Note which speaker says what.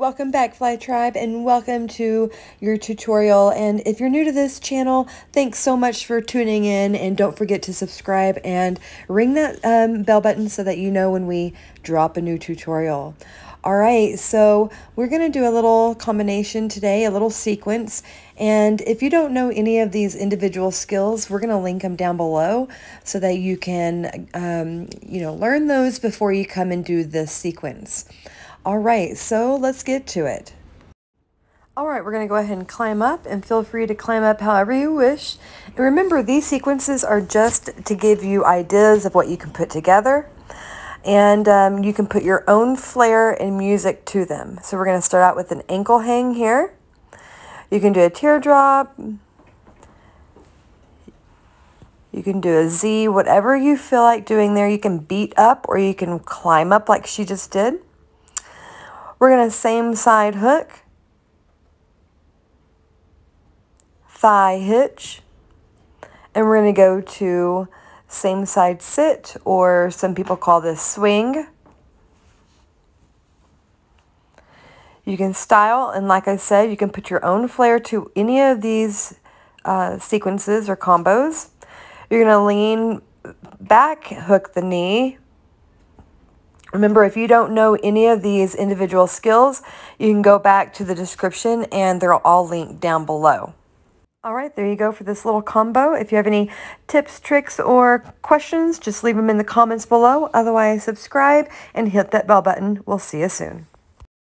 Speaker 1: welcome back, Fly Tribe, and welcome to your tutorial. And if you're new to this channel, thanks so much for tuning in, and don't forget to subscribe and ring that bell button so that you know when we drop a new tutorial. All right, so we're going to do a little combination today, a little sequence. And if you don't know any of these individual skills, we're going to link them down below so that you can, learn those before you come and do this sequence. All right, so let's get to it. All right, we're going to go ahead and climb up, and feel free to climb up however you wish. And remember, these sequences are just to give you ideas of what you can put together. And you can put your own flair and music to them. So we're going to start out with an ankle hang here. You can do a teardrop. You can do a Z, whatever you feel like doing there. You can beat up or you can climb up like she just did. We're going to same side hook, thigh hitch, and we're going to go to same side sit, or some people call this swing. You can style, and like I said, you can put your own flair to any of these sequences or combos. You're going to lean back, hook the knee. Remember, if you don't know any of these individual skills, you can go back to the description and they're all linked down below. All right, there you go for this little combo. If you have any tips, tricks, or questions, just leave them in the comments below. Otherwise, subscribe and hit that bell button. We'll see you soon.